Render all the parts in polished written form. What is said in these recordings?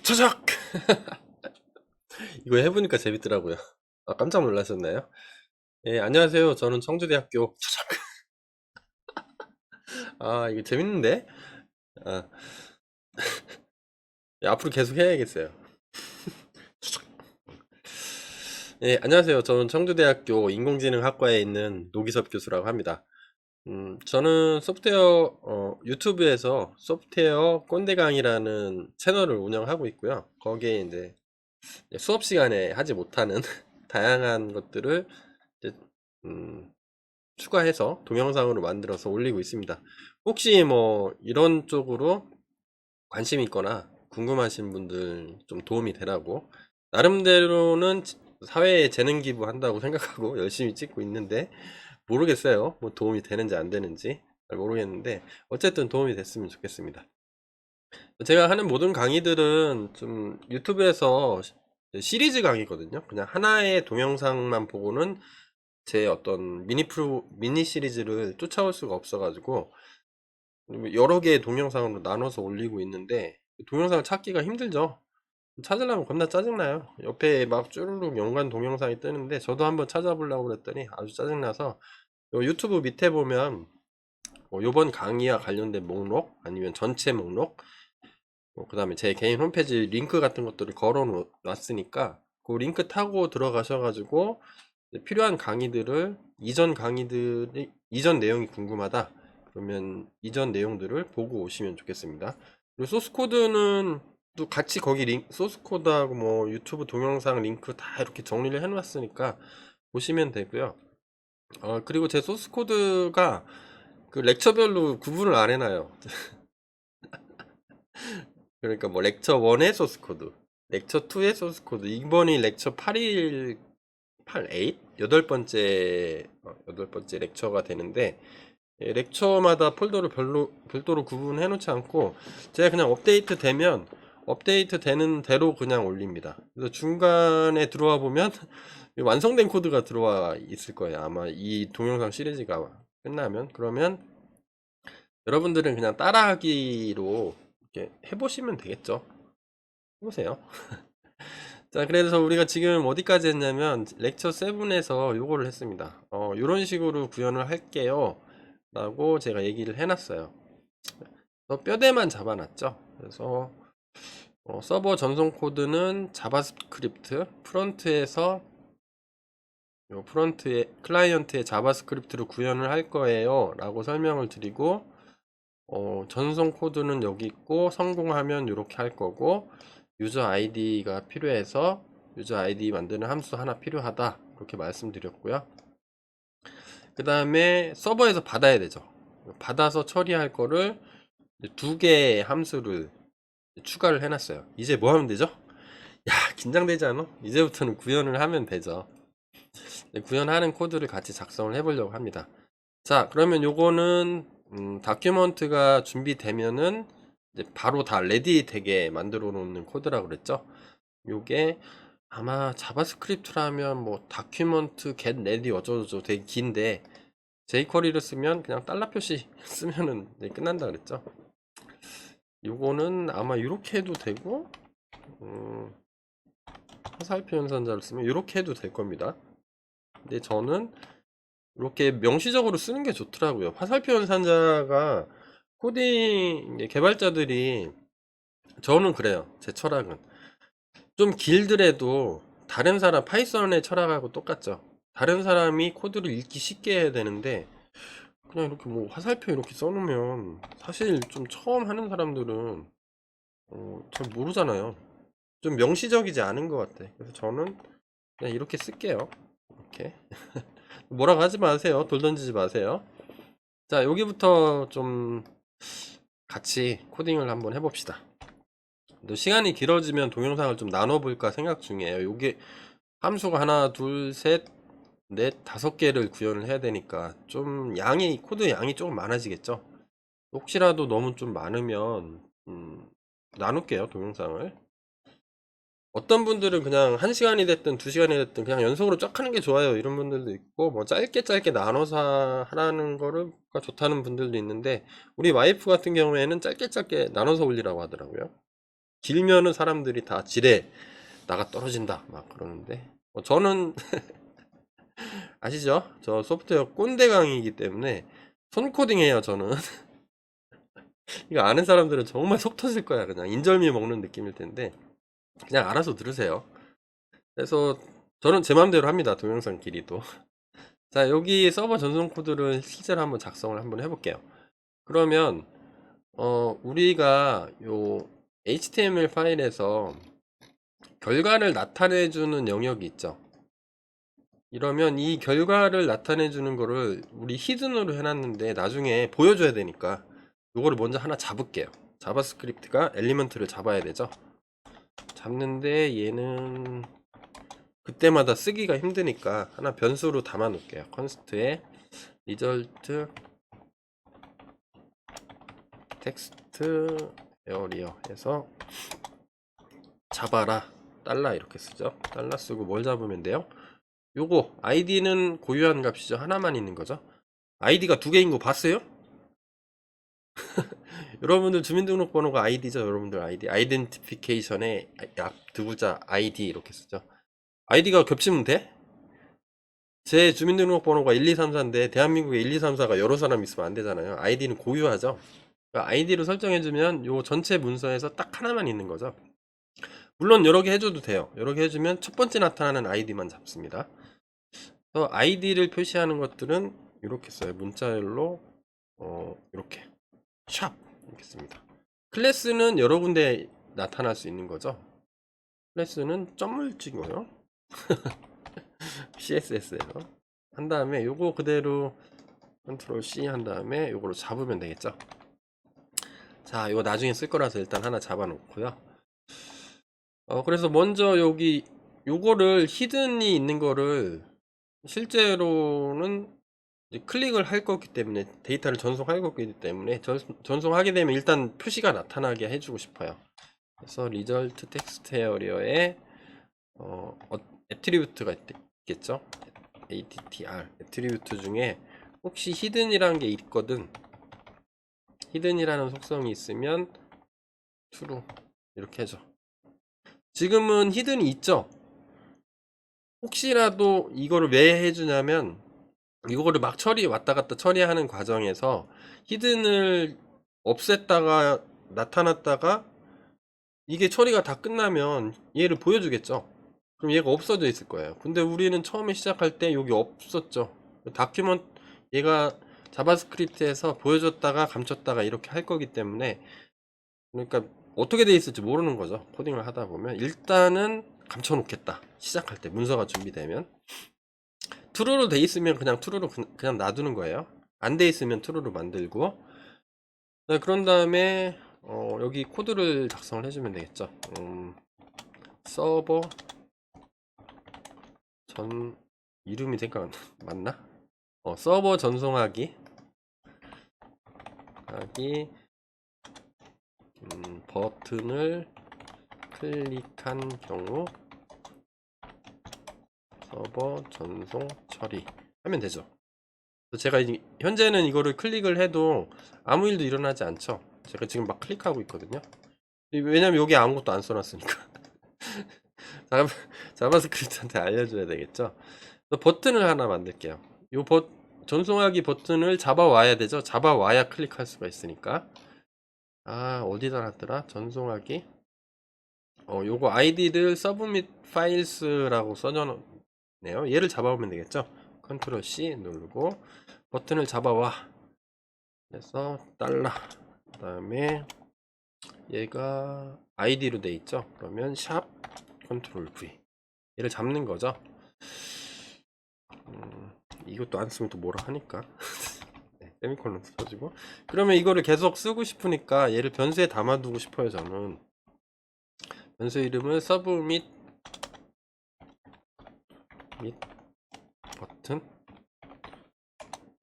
차작! 이거 해보니까 재밌더라고요. 아, 깜짝 놀라셨나요? 예, 안녕하세요. 저는 청주대학교 차작. 아, 이거 재밌는데? 아, 예, 앞으로 계속 해야겠어요. 차작. 예, 안녕하세요. 저는 청주대학교 인공지능학과에 있는 노기섭 교수라고 합니다. 저는 유튜브에서 소프트웨어 꼰대강이라는 채널을 운영하고 있고요. 거기에 이제 수업 시간에 하지 못하는 다양한 것들을 이제, 음, 추가해서 동영상으로 만들어서 올리고 있습니다. 혹시 뭐 이런 쪽으로 관심 있거나 궁금하신 분들 좀 도움이 되라고 나름대로는 사회에 재능 기부한다고 생각하고 열심히 찍고 있는데 모르겠어요. 뭐 도움이 되는지 안 되는지 잘 모르겠는데 어쨌든 도움이 됐으면 좋겠습니다. 제가 하는 모든 강의들은 좀 유튜브에서 시리즈 강의거든요. 그냥 하나의 동영상만 보고는 제 어떤 미니 시리즈를 쫓아올 수가 없어가지고 여러 개의 동영상으로 나눠서 올리고 있는데 동영상을 찾기가 힘들죠. 찾으려면 겁나 짜증나요. 옆에 막 쭈루룩 연관 동영상이 뜨는데 저도 한번 찾아보려고 그랬더니 아주 짜증나서 유튜브 밑에 보면 요번 강의와 관련된 목록 아니면 전체 목록 그 다음에 제 개인 홈페이지 링크 같은 것들을 걸어 놨으니까 그 링크 타고 들어가셔가지고 필요한 강의들을 이전 내용이 궁금하다 그러면 이전 내용들을 보고 오시면 좋겠습니다. 그리고 소스 코드는 또 같이 거기 소스 코드하고 뭐 유튜브 동영상 링크 다 이렇게 정리를 해 놨으니까 보시면 되고요. 그리고 제 소스 코드가 그 렉처별로 구분을 안 해놔요. 그러니까 뭐 렉처 1의 소스 코드, 렉처 2의 소스 코드, 이번이 렉처 8일 8, 여덟 번째 렉처가 되는데 렉처마다 폴더를 별도로 구분해 놓지 않고 제가 그냥 업데이트 되면 업데이트 되는 대로 그냥 올립니다. 그래서 중간에 들어와 보면 완성된 코드가 들어와 있을 거예요. 아마 이 동영상 시리즈가 끝나면 그러면 여러분들은 그냥 따라하기로 이렇게 해보시면 되겠죠. 해보세요. 자, 그래서 우리가 지금 어디까지 했냐면 렉처 7에서 요거를 했습니다. 요런 식으로 구현을 할게요 라고 제가 얘기를 해놨어요. 뼈대만 잡아놨죠. 그래서 서버 전송 코드는 자바스크립트 프론트에서 요 프론트에 클라이언트의 자바스크립트로 구현을 할 거예요 라고 설명을 드리고 전송 코드는 여기 있고 성공하면 이렇게 할 거고 유저 아이디가 필요해서 유저 아이디 만드는 함수 하나 필요하다 그렇게 말씀드렸고요. 그 다음에 서버에서 받아야 되죠. 받아서 처리할 거를 두 개의 함수를 추가를 해놨어요. 이제 뭐 하면 되죠? 야, 긴장되지 않아? 이제부터는 구현을 하면 되죠. 구현하는 코드를 같이 작성을 해보려고 합니다. 자, 그러면 요거는 다큐먼트가 준비되면은 이제 바로 다 레디 되게 만들어 놓는 코드라고 그랬죠. 요게 아마 자바스크립트라면 뭐 다큐먼트 get ready 어쩌고저쩌고 되게 긴데 jQuery를 쓰면 그냥 달러 표시 쓰면은 이제 끝난다 그랬죠. 요거는 아마 이렇게 해도 되고 화살표 연산자를 쓰면 이렇게 해도 될 겁니다. 근데 저는 이렇게 명시적으로 쓰는 게 좋더라고요. 화살표 연산자가 코딩 개발자들이 저는 그래요. 제 철학은 좀 길더라도 다른 사람 파이썬의 철학하고 똑같죠. 다른 사람이 코드를 읽기 쉽게 해야 되는데 그냥 이렇게 뭐 화살표 이렇게 써놓으면 사실 좀 처음 하는 사람들은 잘 모르잖아요. 좀 명시적이지 않은 것 같아. 그래서 저는 그냥 이렇게 쓸게요. 이렇게 뭐라고 하지 마세요. 돌 던지지 마세요. 자, 여기부터 좀 같이 코딩을 한번 해봅시다. 또 시간이 길어지면 동영상을 좀 나눠볼까 생각 중이에요. 요게 함수가 하나, 둘, 셋, 넷, 5개를 구현을 해야 되니까 좀 코드 양이 조금 많아지겠죠. 혹시라도 너무 좀 많으면 나눌게요, 동영상을. 어떤 분들은 그냥 1시간이 됐든 2시간이 됐든 그냥 연속으로 쫙 하는 게 좋아요 이런 분들도 있고 뭐 짧게 나눠서 하라는 거가 좋다는 분들도 있는데 우리 와이프 같은 경우에는 짧게 나눠서 올리라고 하더라고요. 길면은 사람들이 다 지뢰 나가 떨어진다 막 그러는데 저는 아시죠? 저 소프트웨어 꼰대강이기 때문에 손코딩해요 저는. 이거 아는 사람들은 정말 속 터질 거야. 그냥 인절미 먹는 느낌일 텐데 그냥 알아서 들으세요. 그래서 저는 제 마음대로 합니다. 동영상 길이도. 자, 여기 서버 전송 코드를 실제로 한번 작성을 한번 해볼게요. 그러면 우리가 요 HTML 파일에서 결과를 나타내주는 영역이 있죠. 이러면 이 결과를 나타내주는 거를 우리 히든으로 해놨는데 나중에 보여줘야 되니까 요거를 먼저 하나 잡을게요. 자바스크립트가 엘리먼트를 잡아야 되죠. 잡는데 얘는 그때마다 쓰기가 힘드니까 하나 변수로 담아 놓을게요. 컨스트에 result text area 해서 잡아라 달러 이렇게 쓰죠. 달러 쓰고 뭘 잡으면 돼요? 요거 id는 고유한 값이죠. 하나만 있는 거죠. id가 두 개인 거 봤어요? 여러분들 주민등록번호가 id죠. 여러분들 id 아이덴티피케이션에 앞 두 글자 id 이렇게 쓰죠. id가 겹치면 돼? 제 주민등록번호가 1234인데 대한민국에 1234가 여러 사람 있으면 안 되잖아요. id는 고유하죠. 그러니까 id로 설정해주면 요 전체 문서에서 딱 하나만 있는 거죠. 물론 여러 개 해줘도 돼요. 여러 개 해주면 첫 번째 나타나는 id만 잡습니다. 그래서 id를 표시하는 것들은 이렇게 써요. 문자열로 이렇게 샵 이렇게 씁니다. 클래스는 여러 군데 나타날 수 있는 거죠. 클래스는 점을 찍어요. CSS에서 한 다음에 요거 그대로 컨트롤 C 한 다음에 요거로 잡으면 되겠죠. 자, 이거 나중에 쓸 거라서 일단 하나 잡아 놓고요. 그래서 먼저 여기 요거를 히든이 있는 거를 실제로는 이제 클릭을 할 거기 때문에 데이터를 전송할 거기 때문에 전송하게 되면 일단 표시가 나타나게 해주고 싶어요. 그래서 result text area에 애트리뷰트가 있겠죠. attr 애트리뷰트 중에 혹시 히든이라는 게 있거든. 히든이라는 속성이 있으면 true 이렇게 해줘. 지금은 히든이 있죠. 혹시라도 이거를 왜 해주냐면 이거를 막 왔다 갔다 처리하는 과정에서 히든을 없앴다가 나타났다가 이게 처리가 다 끝나면 얘를 보여주겠죠. 그럼 얘가 없어져 있을 거예요. 근데 우리는 처음에 시작할 때 여기 없었죠. 다큐먼트 얘가 자바스크립트에서 보여줬다가 감췄다가 이렇게 할 거기 때문에 그러니까 어떻게 돼 있을지 모르는 거죠. 코딩을 하다 보면 일단은 감춰 놓겠다. 시작할 때 문서가 준비되면 true로 돼 있으면 그냥 true로 그냥 놔두는 거예요. 안 돼 있으면 true로 만들고 네, 그런 다음에 여기 코드를 작성을 해주면 되겠죠. 서버 전 이름이 생각 안 맞나? 서버 전송하기 버튼을 클릭한 경우 서버 전송 처리 하면 되죠. 제가 현재는 이거를 클릭을 해도 아무 일도 일어나지 않죠. 제가 지금 막 클릭하고 있거든요. 왜냐면 여기 아무것도 안 써놨으니까. 자바스크립트한테 알려줘야 되겠죠. 버튼을 하나 만들게요. 요 전송하기 버튼을 잡아와야 되죠. 잡아와야 클릭할 수가 있으니까. 어디다 놨더라? 전송하기. 요거 id를 submit files라고 써놨네요. 얘를 잡아오면 되겠죠. 컨트롤 C 누르고 버튼을 잡아와. 그래서 달러. 그 다음에 얘가 id로 돼 있죠. 그러면 샵 컨트롤 V. 얘를 잡는 거죠. 이것도 안 쓰면 또 뭐라 하니까. 네, 세미콜론 써주고. 그러면 이거를 계속 쓰고 싶으니까 얘를 변수에 담아두고 싶어요. 저는 변수 이름을 submit 버튼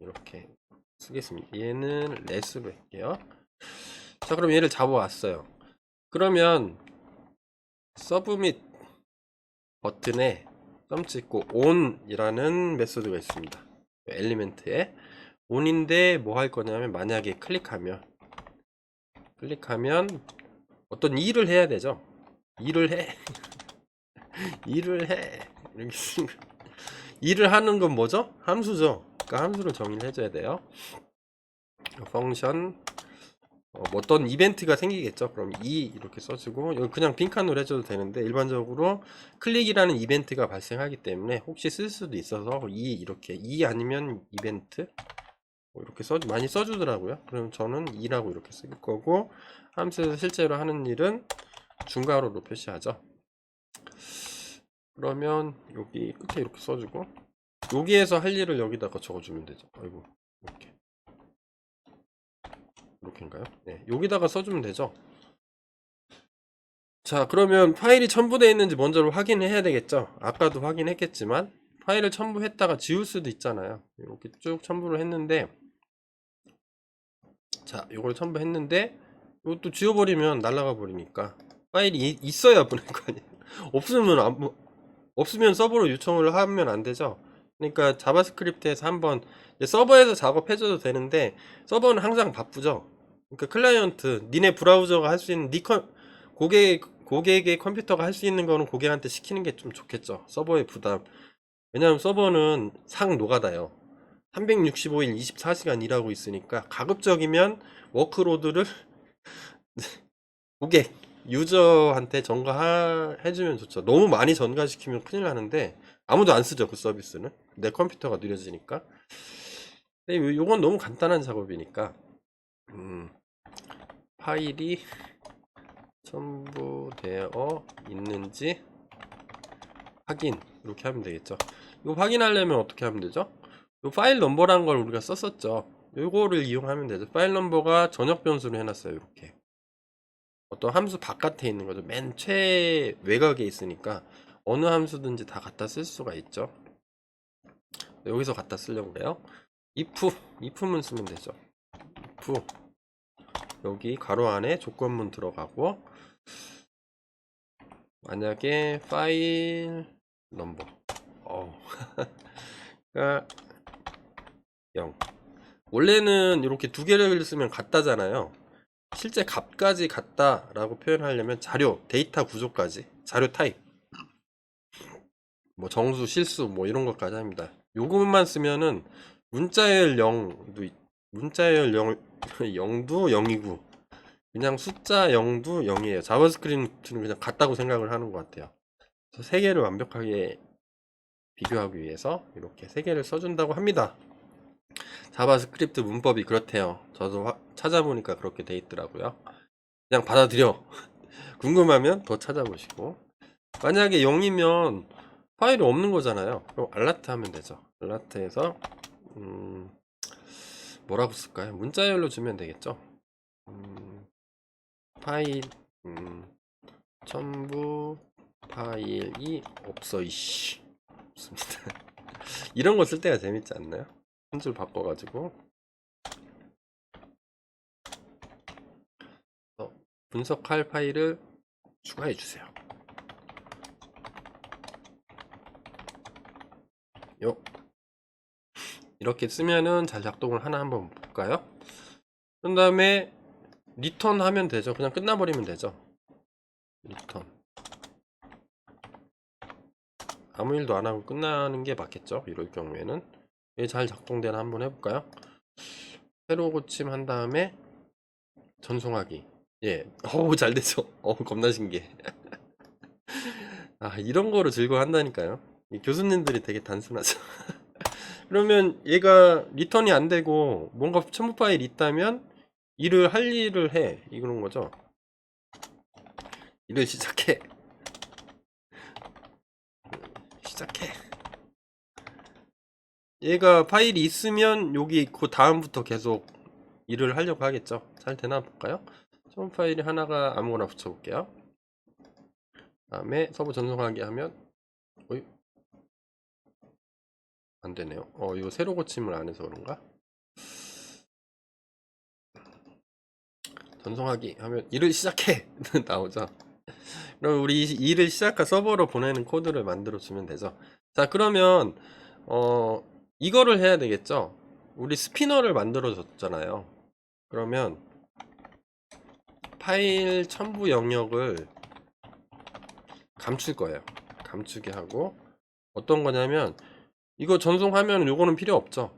이렇게 쓰겠습니다. 얘는 let으로 할게요. 자, 그럼 얘를 잡아왔어요. 그러면 submit 버튼에 점 찍고 on이라는 메소드가 있습니다. 엘리멘트에 on인데 뭐 할 거냐면 만약에 클릭하면 어떤 일을 해야 되죠. 일을 해. 일을 해. 이렇게 쓰는 거. 일을 하는 건 뭐죠? 함수죠. 그러니까 함수를 정의를 해줘야 돼요. 펑션 뭐 어떤 이벤트가 생기겠죠. 그럼 이렇게 써주고 여기 그냥 빈칸으로 해줘도 되는데 일반적으로 클릭이라는 이벤트가 발생하기 때문에 혹시 쓸 수도 있어서 이렇게 아니면 이벤트 뭐 이렇게 많이 써주더라고요. 그럼 저는 2라고 이렇게 쓸 거고 함수에서 실제로 하는 일은 중괄호로 표시하죠. 그러면 여기 끝에 이렇게 써주고 여기에서 할 일을 여기다가 적어주면 되죠. 아이고 이렇게인가요? 네, 여기다가 써주면 되죠. 자, 그러면 파일이 첨부되어 있는지 먼저 확인해야 되겠죠. 아까도 확인했겠지만 파일을 첨부했다가 지울 수도 있잖아요. 이렇게 쭉 첨부를 했는데 자, 이걸 첨부했는데 이것도 지워버리면 날아가 버리니까 파일이 있어야 보낼 거 아니에요. 없으면 서버로 요청을 하면 안 되죠. 그러니까 자바스크립트에서 한번 서버에서 작업해줘도 되는데 서버는 항상 바쁘죠. 그러니까 클라이언트 니네 브라우저가 할 수 있는 고객의 컴퓨터가 할 수 있는 거는 고객한테 시키는 게 좀 좋겠죠. 서버의 부담. 왜냐하면 서버는 상 노가다요. 365일 24시간 일하고 있으니까 가급적이면 워크로드를 고객 유저한테 전가해주면 좋죠. 너무 많이 전가시키면 큰일 나는데 아무도 안 쓰죠. 그 서비스는 내 컴퓨터가 느려지니까. 근데 요건 너무 간단한 작업이니까 파일이 첨부되어 있는지 확인 이렇게 하면 되겠죠. 이거 확인하려면 어떻게 하면 되죠? 이 파일 넘버란 걸 우리가 썼었죠. 요거를 이용하면 되죠. 파일 넘버가 전역 변수로 해놨어요. 이렇게 어떤 함수 바깥에 있는 거죠. 맨 최외곽에 있으니까 어느 함수든지 다 갖다 쓸 수가 있죠. 여기서 갖다 쓰려고 그래요. if문 쓰면 되죠. if 여기 괄호 안에 조건문 들어가고 만약에 파일 넘버 그러니까 0 원래는 이렇게 두 개를 쓰면 같다잖아요. 실제 값까지 같다라고 표현하려면 자료, 데이터 구조까지 자료 타입 뭐 정수, 실수 뭐 이런 것까지 합니다. 요것만 쓰면은 문자열 0도 문자열 0도 0이고 그냥 숫자 0도 0이에요. 자바스크립트는 그냥 같다고 생각을 하는 것 같아요. 그래서 세 개를 완벽하게 비교하기 위해서 이렇게 세 개를 써준다고 합니다. 자바스크립트 문법이 그렇대요. 저도 찾아보니까 그렇게 돼 있더라고요. 그냥 받아들여. 궁금하면 더 찾아보시고 만약에 0이면 파일이 없는 거잖아요. 그럼 알라트 하면 되죠. 알라트에서 뭐라고 쓸까요? 문자열로 주면 되겠죠. 파일 첨부 파일이 없어 이씨 없습니다. 이런 거 쓸 때가 재밌지 않나요? 한 줄 바꿔가지고 분석할 파일을 추가해 주세요. 이렇게 쓰면은 잘 작동을 하나 한번 볼까요? 그 다음에 리턴 하면 되죠. 그냥 끝나버리면 되죠. 리턴 아무 일도 안 하고 끝나는 게 맞겠죠. 이럴 경우에는 이게 잘 작동되나 한번 해볼까요? 새로 고침 한 다음에 전송하기. 예, 어우 잘 되죠. 겁나 신기해. 아 이런 거로 즐거워한다니까요. 교수님들이 되게 단순하죠. 그러면 얘가 리턴이 안 되고 뭔가 첨부 파일이 있다면 일을 할 일을 해 이런 거죠. 일을 시작해. 얘가 파일이 있으면 여기 그 다음부터 계속 일을 하려고 하겠죠. 잘 되나 볼까요? 첨부 파일이 하나가 아무거나 붙여볼게요. 다음에 서버 전송하기 하면 어이? 안 되네요. 이거 새로 고침을 안 해서 그런가? 전송하기 하면 일을 시작해 나오죠. 그럼 우리 일을 시작한 서버로 보내는 코드를 만들어 주면 되죠. 자 그러면 이거를 해야 되겠죠. 우리 스피너를 만들어 줬잖아요. 그러면 파일 첨부 영역을 감출 거예요. 감추게 하고, 어떤 거냐면 이거 전송하면 요거는 필요 없죠.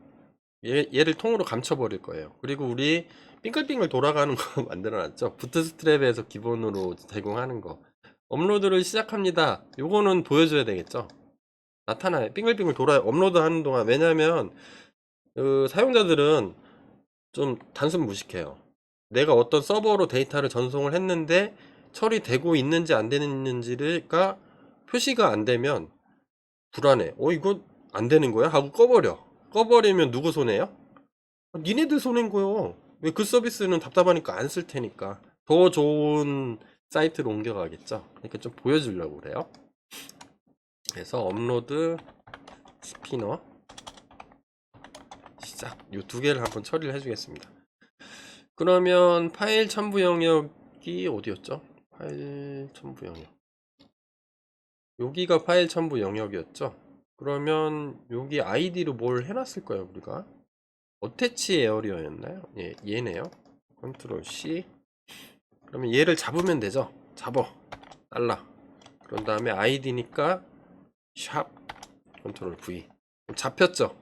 얘를 통으로 감춰 버릴 거예요. 그리고 우리 빙글빙글 돌아가는 거 만들어 놨죠. 부트스트랩에서 기본으로 제공하는 거. 업로드를 시작합니다. 요거는 보여줘야 되겠죠. 나타나요. 빙글빙글 돌아요. 업로드 하는 동안. 왜냐면 사용자들은 좀 단순 무식해요. 내가 어떤 서버로 데이터를 전송을 했는데 처리되고 있는지 안 되는지가 표시가 안 되면 불안해. 이거 안 되는 거야? 하고 꺼버려. 꺼버리면 누구 손해요? 니네들 손해인 거요. 왜 그 서비스는 답답하니까 안 쓸 테니까. 더 좋은 사이트로 옮겨가겠죠. 그러니까 좀 보여주려고 그래요. 그래서 업로드 스피너 시작. 이 두 개를 한번 처리를 해주겠습니다. 그러면 파일 첨부 영역이 어디였죠? 파일 첨부 영역. 여기가 파일 첨부 영역이었죠. 그러면 여기 아이디로 뭘 해놨을 거예요, 우리가. 어태치 에어리어였나요? 예, 얘네요. 컨트롤 C. 그러면 얘를 잡으면 되죠. 잡어. 달라. 그런 다음에 아이디니까 샵 컨트롤 V. 잡혔죠.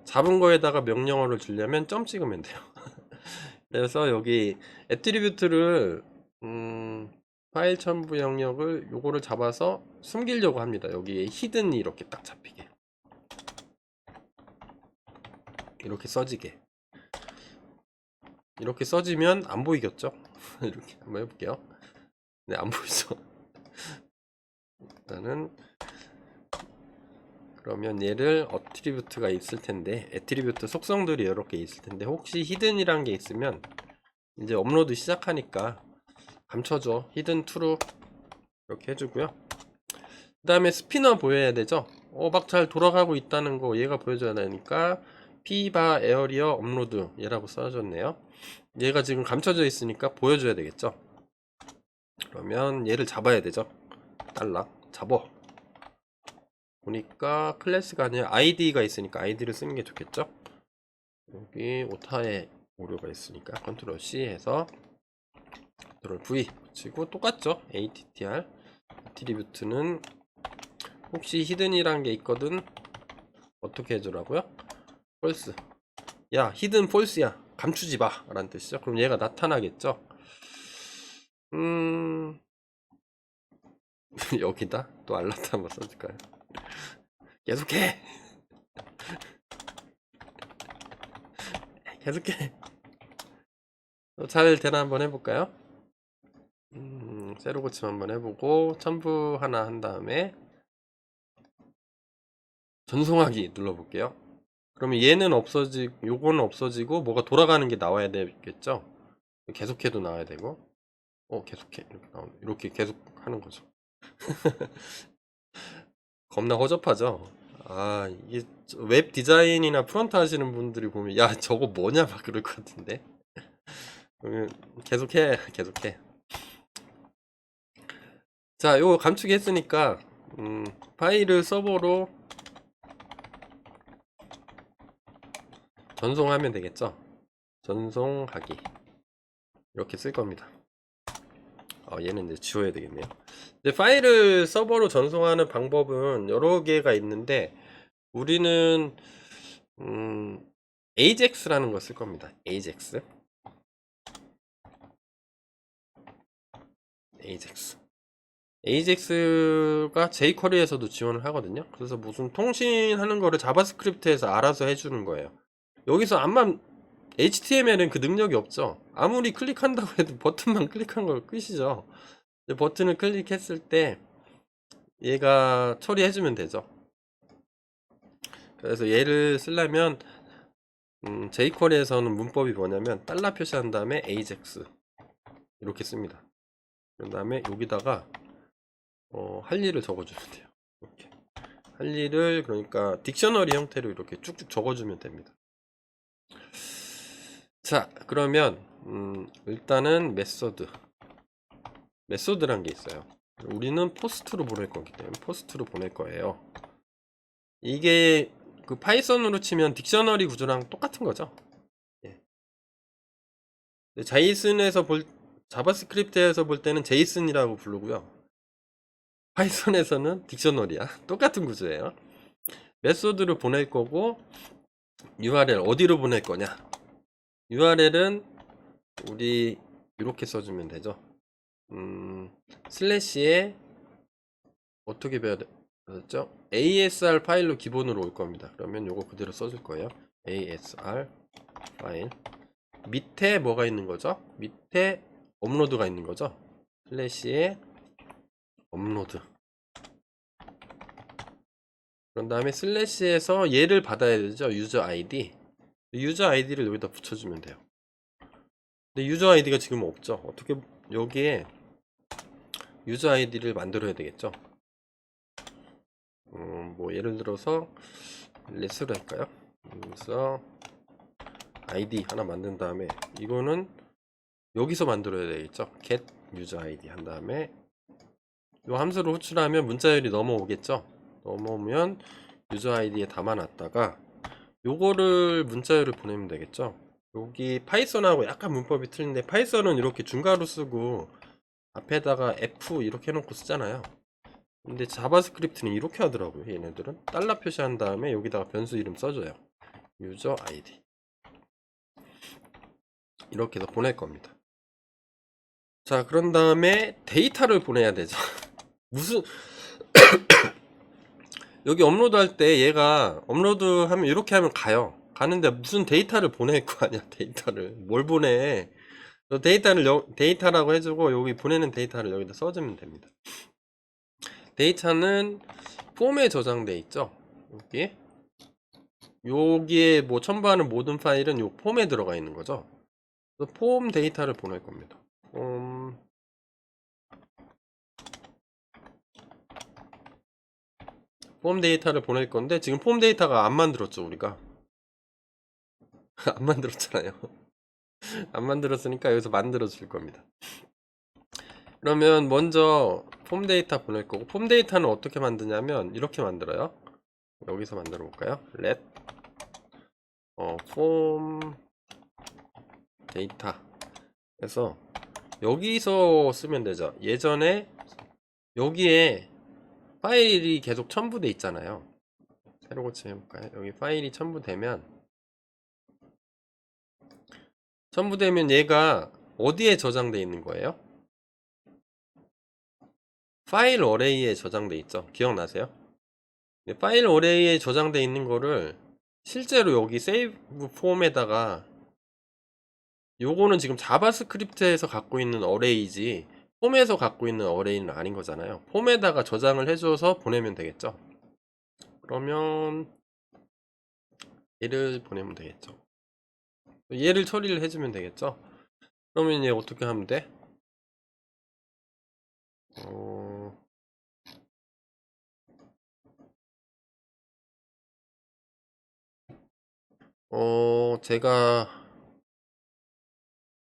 잡은 거에다가 명령어를 주려면 점 찍으면 돼요. 그래서 여기 애트리뷰트를 파일 첨부 영역을 요거를 잡아서 숨기려고 합니다. 여기에 히든이 이렇게 딱 잡히게, 이렇게 써지게. 이렇게 써지면 안 보이겠죠? 이렇게 한번 해볼게요. 네, 안 보이죠? 일단은 그러면 얘를 어트리뷰트가 있을 텐데, 애트리뷰트 속성들이 이렇게 있을 텐데, 혹시 히든이란 게 있으면 이제 업로드 시작하니까 감춰줘. 히든 트루 이렇게 해주고요. 그 다음에 스피너 보여야 되죠. 막 잘 돌아가고 있다는 거 얘가 보여줘야 되니까 피바 에어리어 업로드 얘라고 써줬네요. 얘가 지금 감춰져 있으니까 보여줘야 되겠죠. 그러면 얘를 잡아야 되죠. 달락 잡어. 보니까 클래스가 아니라 아이디가 있으니까 아이디를 쓰는 게 좋겠죠. 여기 오타에 오류가 있으니까 컨트롤 C 해서 컨트롤 V 붙이고, 똑같죠. attr attribute는 혹시 히든이란 게 있거든. 어떻게 해주라고요? false. 야, 히든 false야. 감추지 마 라는 뜻이죠. 그럼 얘가 나타나겠죠. 여기다 또 알라트 한번 써줄까요? 계속해. 계속해. 잘 되나 한번 해볼까요? 새로 고침 한번 해보고 첨부 하나 한 다음에 전송하기 눌러볼게요. 그러면 얘는 없어지고 요거는 없어지고 뭐가 돌아가는 게 나와야 되겠죠. 계속해도 나와야 되고, 계속해 이렇게 나오네. 이렇게 계속 하는 거죠. 겁나 허접하죠. 이게 웹 디자인이나 프론트 하시는 분들이 보면 야 저거 뭐냐 막 그럴 것 같은데. 그러면 계속해. 자, 요거 감추기 했으니까 파일을 서버로 전송하면 되겠죠. 전송하기 이렇게 쓸 겁니다. 얘는 이제 지워야 되겠네요. 이제 파일을 서버로 전송하는 방법은 여러 개가 있는데 우리는 AJAX라는 거 쓸 겁니다. AJAX. AJAX가 jQuery에서도 지원을 하거든요. 그래서 무슨 통신하는 거를 자바스크립트에서 알아서 해주는 거예요. 여기서 암만 HTML은 그 능력이 없죠. 아무리 클릭한다고 해도 버튼만 클릭한 거 끝이죠. 버튼을 클릭했을 때 얘가 처리해주면 되죠. 그래서 얘를 쓰려면 jQuery에서는 문법이 뭐냐면 달러 표시한 다음에 AJAX 이렇게 씁니다. 그 다음에 여기다가 할 일을 적어주면 돼요. 이렇게 할 일을, 그러니까 딕셔너리 형태로 이렇게 쭉쭉 적어주면 됩니다. 자, 그러면 일단은 메소드란 게 있어요. 우리는 포스트로 보낼 거기 때문에 포스트로 보낼 거예요. 이게 그 파이썬으로 치면 딕셔너리 구조랑 똑같은 거죠. 예. 자이슨에서 자바스크립트에서 볼 때는 제이슨이라고 부르고요. 파이썬에서는 딕셔너리야. 똑같은 구조예요. 메소드를 보낼 거고 URL 어디로 보낼 거냐. URL은 우리 이렇게 써주면 되죠. 슬래시에 어떻게 배웠죠? ASR 파일로 기본으로 올 겁니다. 그러면 요거 그대로 써줄 거예요. ASR 파일. 밑에 뭐가 있는 거죠? 밑에 업로드가 있는 거죠? 슬래시에 업로드. 그런 다음에 슬래시에서 얘를 받아야 되죠. 유저 아이디. 유저 아이디를 여기다 붙여주면 돼요. 근데 유저 아이디가 지금 없죠. 어떻게 여기에 유저 아이디를 만들어야 되겠죠. 뭐 예를 들어서 레스로 할까요? 그래서 아이디 하나 만든 다음에 이거는 여기서 만들어야 되겠죠. get user id 한 다음에 이 함수를 호출하면 문자열이 넘어오겠죠. 넘어오면 유저 아이디에 담아놨다가 요거를 문자열을 보내면 되겠죠. 여기 파이썬하고 약간 문법이 틀린데 파이썬은 이렇게 중괄호 쓰고 앞에다가 F 이렇게 해놓고 쓰잖아요. 근데 자바스크립트는 이렇게 하더라고요. 얘네들은 달러 표시한 다음에 여기다가 변수 이름 써줘요. 유저 아이디 이렇게 해서 보낼 겁니다. 자, 그런 다음에 데이터를 보내야 되죠. 무슨 여기 업로드 할 때 얘가 업로드 하면 이렇게 하면 가요. 가는데 무슨 데이터를 보낼 거 아니야. 데이터를 뭘 보내. 데이터를 데이터라고 해주고 여기 보내는 데이터를 여기다 써주면 됩니다. 데이터는 폼에 저장돼 있죠. 여기에 뭐 첨부하는 모든 파일은 요 폼에 들어가 있는 거죠. 그래서 폼 데이터를 보낼 겁니다. 폼 데이터를 보낼 건데 지금 폼 데이터가 안 만들었죠 우리가. 안 만들었잖아요. 안 만들었으니까 여기서 만들어 줄 겁니다. 그러면 먼저 폼 데이터 보낼 거고 폼 데이터는 어떻게 만드냐면 이렇게 만들어요. 여기서 만들어 볼까요? let 폼 데이터 그래서 여기서 쓰면 되죠. 예전에 여기에 파일이 계속 첨부돼 있잖아요. 새로 고침 해볼까요? 여기 파일이 첨부되면 얘가 어디에 저장돼 있는 거예요? 파일 어레이에 저장돼 있죠. 기억나세요? 파일 어레이에 저장돼 있는 거를 실제로 여기 세이브 폼에다가 요거는 지금 자바스크립트에서 갖고 있는 어레이지 폼에서 갖고 있는 어레이는 아닌 거잖아요. 폼에다가 저장을 해줘서 보내면 되겠죠. 그러면 얘를 보내면 되겠죠. 얘를 처리를 해주면 되겠죠. 그러면 얘 어떻게 하면 돼? 제가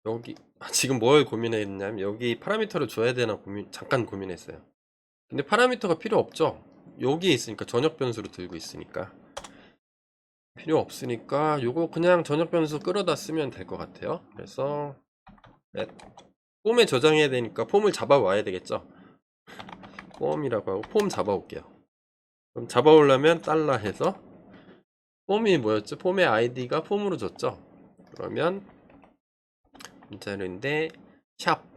여기 지금 뭘 고민했냐면 여기 파라미터를 줘야 되나 잠깐 고민했어요. 근데 파라미터가 필요 없죠. 여기에 있으니까 전역 변수로 들고 있으니까 필요 없으니까 요거 그냥 전역 변수 끌어다 쓰면 될 것 같아요. 그래서 폼에 저장해야 되니까 폼을 잡아와야 되겠죠. 폼이라고 하고 폼 잡아올게요. 그럼 잡아오려면 달러 해서 폼이 뭐였죠? 폼의 아이디가 폼으로 줬죠. 그러면 문자로인데 샵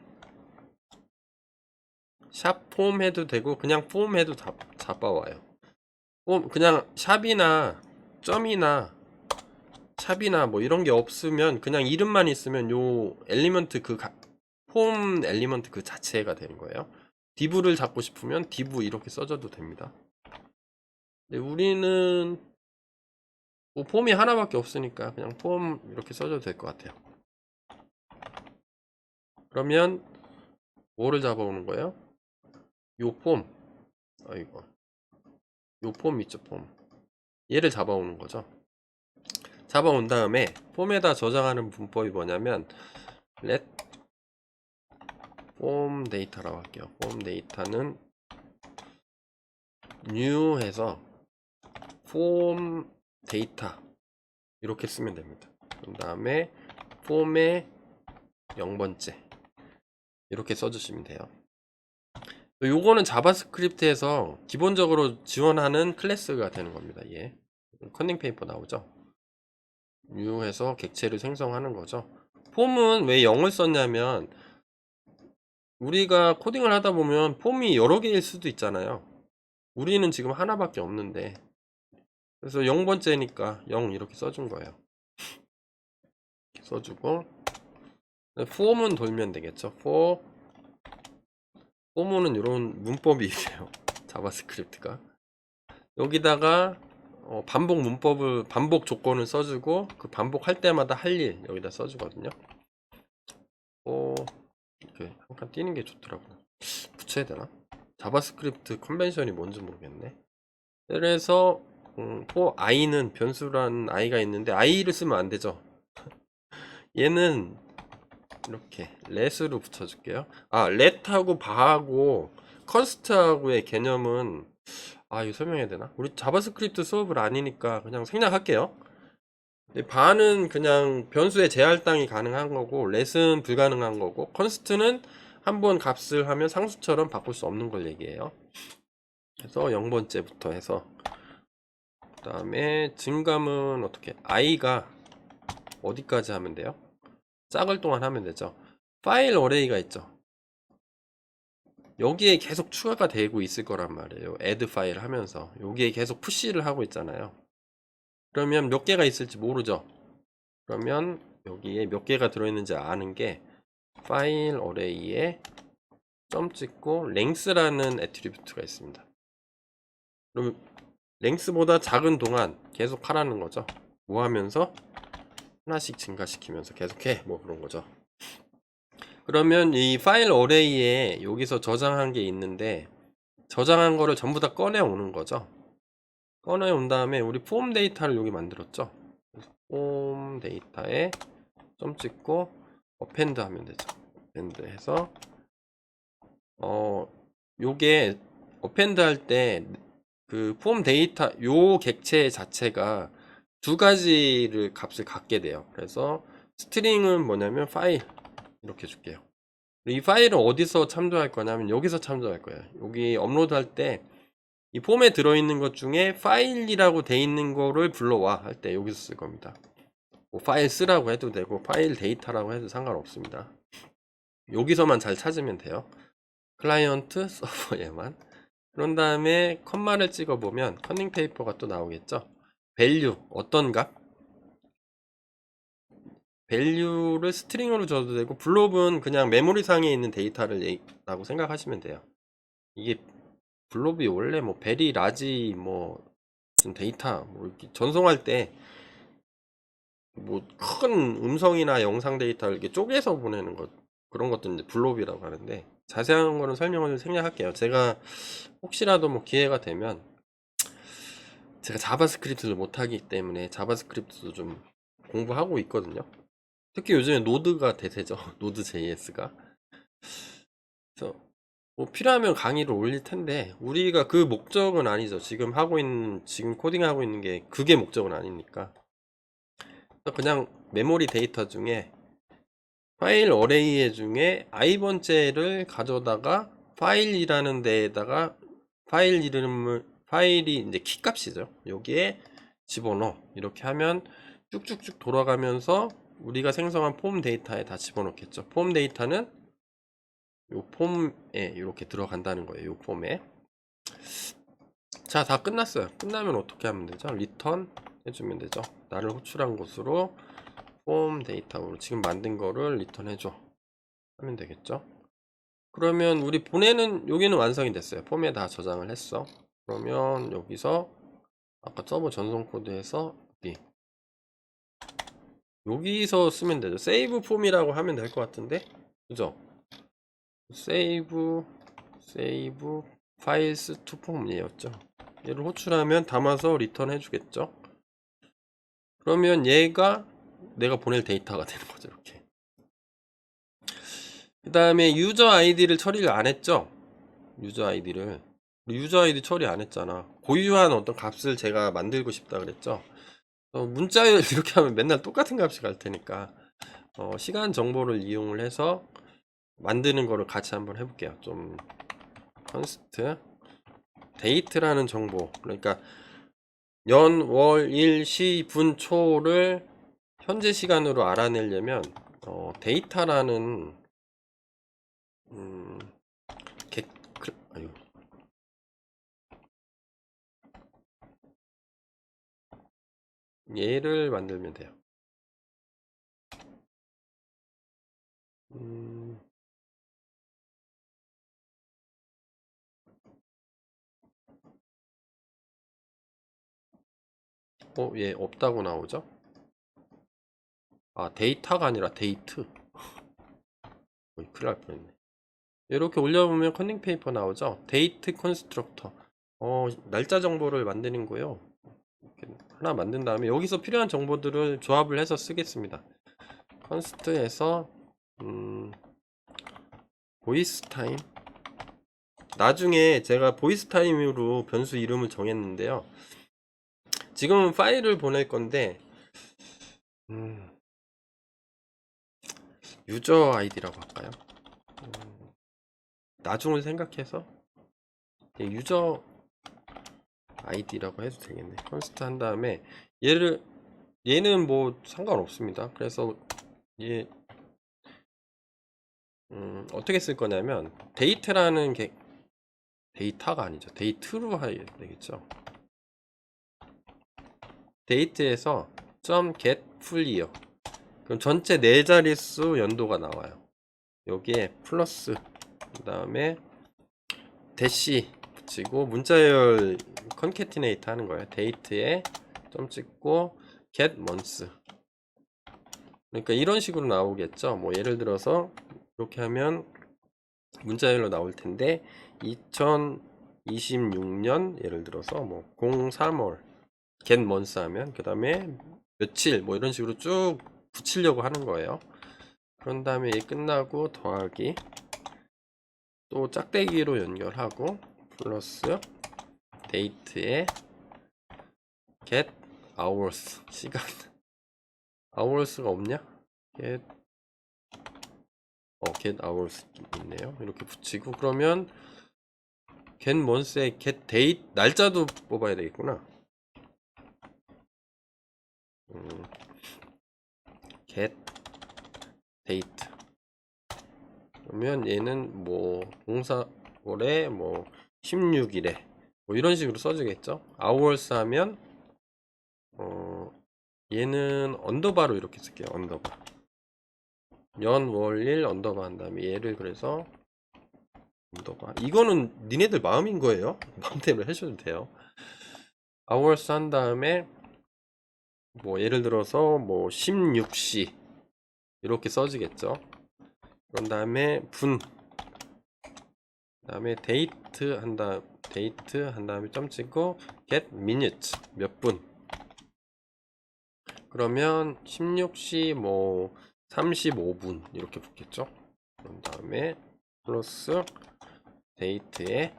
폼 해도 되고 그냥 폼 해도 잡아와요. 폼 그냥 샵이나 점이나 샵이나 뭐 이런 게 없으면 그냥 이름만 있으면 요 엘리먼트 폼 엘리먼트 그 자체가 되는 거예요. div를 잡고 싶으면 div 이렇게 써줘도 됩니다. 근데 우리는 뭐 폼이 하나밖에 없으니까 그냥 폼 이렇게 써줘도 될 것 같아요. 그러면 뭐를 잡아오는 거예요? 요 폼, 요 폼 있죠, 폼. 얘를 잡아오는 거죠. 잡아온 다음에 폼에다 저장하는 문법이 뭐냐면 let 폼 데이터라고 할게요. 폼 데이터는 new 해서 폼 데이터 이렇게 쓰면 됩니다. 그 다음에 폼의 0번째 이렇게 써주시면 돼요. 요거는 자바스크립트에서 기본적으로 지원하는 클래스가 되는 겁니다. 예. 컨닝 페이퍼 나오죠. 뉴해서 객체를 생성하는 거죠. 폼은 왜 0을 썼냐면 우리가 코딩을 하다 보면 폼이 여러 개일 수도 있잖아요. 우리는 지금 하나밖에 없는데, 그래서 0번째니까 0 이렇게 써준 거예요. 써주고 for은 돌면 되겠죠. for는 이런 문법이 있어요. 자바스크립트가 여기다가 반복 문법을, 반복 조건을 써주고 그 반복할 때마다 할 일 여기다 써주거든요. 이렇게 한 칸 띄는 게 좋더라고요. 붙여야 되나? 자바스크립트 컨벤션이 뭔지 모르겠네. 그래서 for i는 변수라는 i가 있는데 i를 쓰면 안 되죠. 얘는 이렇게 let으로 붙여줄게요. let하고 bar하고 const하고의 개념은 이거 설명해야 되나? 우리 자바스크립트 수업을 아니니까 그냥 생략할게요. bar는 그냥 변수의 재할당이 가능한 거고 let은 불가능한 거고 const는 한번 값을 하면 상수처럼 바꿀 수 없는 걸 얘기해요. 그래서 0번째부터 해서 그 다음에 증감은 어떻게 i가 어디까지 하면 돼요? 짝을 동안 하면 되죠. 파일 어레이가 있죠. 여기에 계속 추가가 되고 있을 거란 말이에요. add 파일 하면서 여기에 계속 푸시를 하고 있잖아요. 그러면 몇 개가 있을지 모르죠. 그러면 여기에 몇 개가 들어있는지 아는 게 파일 어레이에 점 찍고 length라는 애트리뷰트가 있습니다. 그럼 length보다 작은 동안 계속 하라는 거죠. 뭐 하면서 하나씩 증가시키면서 계속해, 뭐 그런 거죠. 그러면 이 파일 어레이에 여기서 저장한 게 있는데 저장한 거를 전부 다 꺼내 오는 거죠. 꺼내 온 다음에 우리 폼 데이터를 여기 만들었죠. 폼 데이터에 점 찍고 어펜드 하면 되죠. 어펜드 해서 요게 어펜드 할 때 그 폼 데이터 요 객체 자체가 두 가지를 값을 갖게 돼요. 그래서 스트링은 뭐냐면 파일 이렇게 줄게요. 이 파일은 어디서 참조할 거냐면 여기서 참조할 거예요. 여기 업로드 할 때 이 폼에 들어있는 것 중에 파일이라고 돼 있는 거를 불러와 할 때 여기서 쓸 겁니다. 뭐 파일 쓰라고 해도 되고 파일 데이터라고 해도 상관없습니다. 여기서만 잘 찾으면 돼요. 클라이언트 서버에만. 그런 다음에 컴마를 찍어 보면 커닝 페이퍼가 또 나오겠죠. value 어떤 값? value를 스트링으로 줘도 되고 블롭은 그냥 메모리 상에 있는 데이터를 라고 생각하시면 돼요. 이게 블롭이 원래 뭐 베리 라지 뭐 데이터 뭐 이렇게 전송할 때 뭐 큰 음성이나 영상 데이터를 이렇게 쪼개서 보내는 것, 그런 것들 이제 블롭이라고 하는데 자세한 거는 설명을 생략할게요. 제가 혹시라도 뭐 기회가 되면, 제가 자바스크립트를 못하기 때문에 자바스크립트도 좀 공부하고 있거든요. 특히 요즘에 노드가 대세죠. 노드 JS가. 그래서 뭐 필요하면 강의를 올릴 텐데 우리가 그 목적은 아니죠. 지금 코딩하고 있는 게 그게 목적은 아니니까. 그냥 메모리 데이터 중에 파일 어레이 중에 i번째를 가져다가 파일이라는 데에다가 파일이 이제 키값이죠. 여기에 집어넣어. 이렇게 하면 쭉쭉쭉 돌아가면서 우리가 생성한 폼 데이터에 다 집어넣겠죠. 폼 데이터는 요 폼에 이렇게 들어간다는 거예요. 요 폼에. 자, 다 끝났어요. 끝나면 어떻게 하면 되죠? 리턴 해주면 되죠. 나를 호출한 곳으로 폼 데이터로 지금 만든 거를 리턴 해줘 하면 되겠죠. 그러면 우리 보내는, 여기는 완성이 됐어요. 폼에 다 저장을 했어. 그러면 여기서 아까 서버 전송 코드에서 여기서 쓰면 되죠. 세이브 폼이라고 하면 될 것 같은데, 그죠? 세이브 파일스 투 폼이었죠. 얘를 호출하면 담아서 리턴 해주겠죠. 그러면 얘가 내가 보낼 데이터가 되는 거죠. 이렇게. 그 다음에 유저 아이디를 처리를 안 했죠. 유저 아이디 처리 안 했잖아. 고유한 어떤 값을 제가 만들고 싶다 그랬죠. 문자열 이렇게 하면 맨날 똑같은 값이 갈 테니까 시간 정보를 이용을 해서 만드는 거를 같이 한번 해볼게요. 좀 컨스트 데이트라는 정보, 그러니까 연, 월, 일, 시, 분, 초를 현재 시간으로 알아내려면 데이터라는 음, 개, 아유, 얘를 만들면 돼요. 음, 얘 없다고 나오죠? 아, 데이터가 아니라 데이트. 큰일 날 뻔했네. 이렇게 올려보면 컨닝 페이퍼 나오죠? 데이트 컨스트럭터. 날짜 정보를 만드는 거요. 이렇게 하나 만든 다음에 여기서 필요한 정보들을 조합을 해서 쓰겠습니다. 컨스트에서 보이스 타임. 나중에 제가 보이스 타임으로 변수 이름을 정했는데요. 지금은 파일을 보낼 건데 유저 아이디라고 할까요? 나중을 생각해서 유저 아이디라고 해도 되겠네. 컨스트 한 다음에 얘는 뭐 상관없습니다. 그래서 얘 어떻게 쓸 거냐면 데이트라는 게 데이터가 아니죠. 데이트로 해야 되겠죠. 데이트에서 .get fully요. 그럼 전체 4자릿수 연도가 나와요. 여기에 플러스 그 다음에 대시 붙이고 문자열 컨캐티네이트 하는 거예요. 데이트에 점 찍고 get months. 그러니까 이런 식으로 나오겠죠. 뭐 예를 들어서 이렇게 하면 문자열로 나올 텐데 2026년 예를 들어서 뭐 03월 get months 하면 그 다음에 며칠 뭐 이런 식으로 쭉 붙이려고 하는 거예요. 그런 다음에 이 끝나고 더하기 또 짝대기로 연결하고 플러스 데이트에 get hours 시간 hours가 없냐? get hours 있네요. 이렇게 붙이고 그러면 get months에 get date 날짜도 뽑아야 되겠구나. get date 그러면 얘는 뭐 04월에 뭐 16일에 뭐 이런 식으로 써주겠죠. hours 하면 얘는 언더바로 이렇게 쓸게요. 언더바 연, 월, 일 언더바 한 다음에 얘를 그래서 언더바 이거는 니네들 마음인 거예요. 마음대로 해줘도 돼요. hours 한 다음에 뭐 예를 들어서 뭐 16시 이렇게 써지겠죠. 그런 다음에 분 다음에 데이트 한 다음에 점 찍고 get minutes 몇 분. 그러면 16시 뭐 35분 이렇게 붙겠죠. 그런 다음에 플러스 데이트에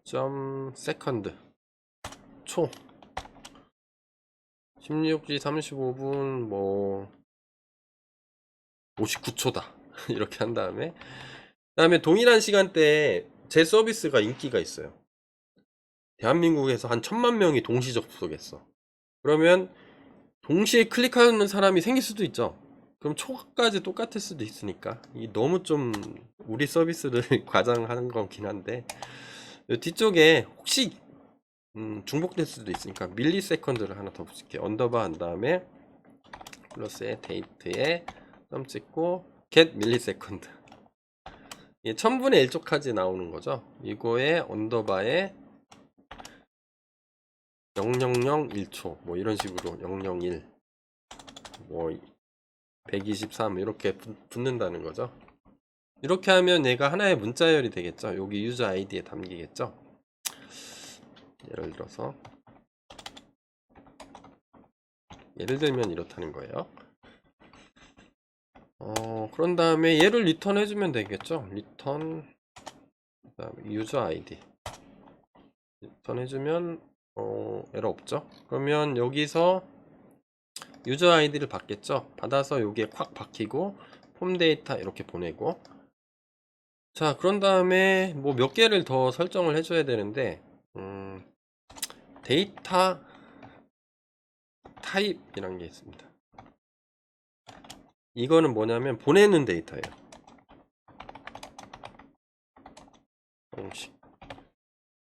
점 세컨드 초 16시 35분 뭐 59초다 이렇게 한 다음에 그다음에 동일한 시간대에 제 서비스가 인기가 있어요. 대한민국에서 한 1000만 명이 동시 접속했어. 그러면 동시에 클릭하는 사람이 생길 수도 있죠. 그럼 초까지 똑같을 수도 있으니까 이 너무 좀 우리 서비스를 과장하는 거긴 한데 뒤쪽에 혹시 중복될 수도 있으니까 밀리 세컨드를 하나 더 붙일게요. 언더바 한 다음에 플러스에 데이트에 점 찍고 get 밀리세컨드 1000분의 1초까지 나오는 거죠. 이거에 언더바에 0001초 뭐 이런 식으로 001 뭐 123 이렇게 붙는다는 거죠. 이렇게 하면 얘가 하나의 문자열이 되겠죠. 여기 유저 아이디에 담기겠죠. 예를 들면 이렇다는 거예요. 그런 다음에 얘를 리턴 해주면 되겠죠. 리턴 그다음에 유저 아이디 리턴 해주면 에러 없죠. 그러면 여기서 유저 아이디를 받겠죠. 받아서 여기에 콱 박히고 폼 데이터 이렇게 보내고, 자 그런 다음에 뭐 몇 개를 더 설정을 해줘야 되는데, 데이터 타입이란 게 있습니다. 이거는 뭐냐면 보내는 데이터예요. 형식.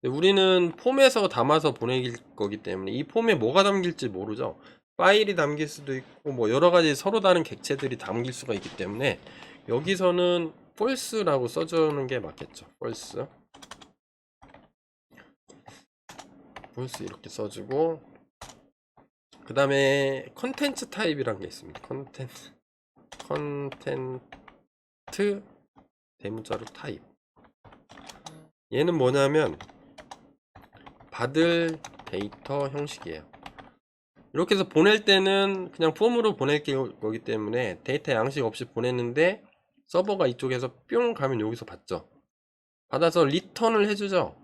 우리는 폼에서 담아서 보내길 거기 때문에 이 폼에 뭐가 담길지 모르죠. 파일이 담길 수도 있고 뭐 여러가지 서로 다른 객체들이 담길 수가 있기 때문에 여기서는 false라고 써주는 게 맞겠죠. false 이렇게 써주고, 그 다음에 컨텐츠 타입이란 게 있습니다. 컨텐트 대문자로 타입. 얘는 뭐냐면 받을 데이터 형식이에요. 이렇게 해서 보낼 때는 그냥 폼으로 보낼 거기 때문에 데이터 양식 없이 보냈는데, 서버가 이쪽에서 뿅 가면 여기서 받죠. 받아서 리턴을 해주죠.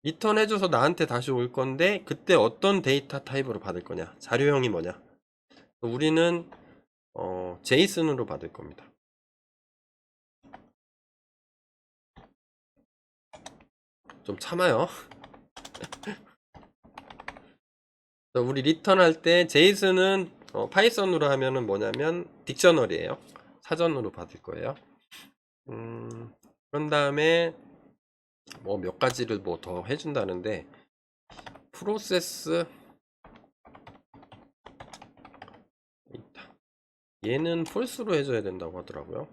리턴 해줘서 나한테 다시 올 건데, 그때 어떤 데이터 타입으로 받을 거냐, 자료형이 뭐냐. 우리는 제이슨으로 받을 겁니다. 좀 참아요. 우리 리턴 할 때 제이슨은 파이썬으로 하면은 뭐냐면 딕셔너리예요. 사전으로 받을 거예요. 그런 다음에 뭐 몇 가지를 뭐 더 해준다는데, 프로세스 얘는 폴스로 해줘야 된다고 하더라고요.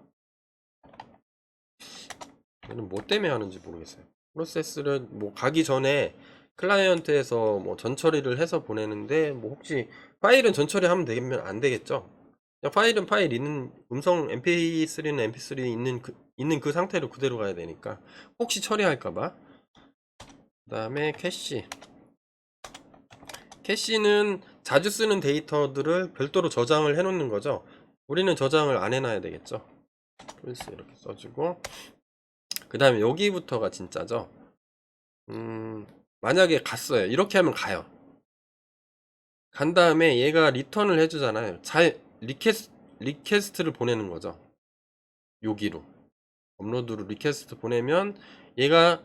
얘는 뭐 때문에 하는지 모르겠어요. 프로세스를 뭐 가기 전에 클라이언트에서 뭐 전처리를 해서 보내는데, 뭐 혹시 파일은 전처리하면 되면 안 되겠죠? 그냥 파일은 파일 있는, 음성 mp3는 mp3 있는 그 상태로 그대로 가야 되니까 혹시 처리할까봐. 그 다음에 캐시는 자주 쓰는 데이터들을 별도로 저장을 해 놓는 거죠. 우리는 저장을 안 해놔야 되겠죠. 플스 이렇게 써주고, 그 다음에 여기부터가 진짜죠. 만약에 갔어요. 이렇게 하면 가요. 간 다음에 얘가 리턴을 해주잖아요. 리퀘스트를 보내는 거죠. 여기로 업로드로 리퀘스트 보내면 얘가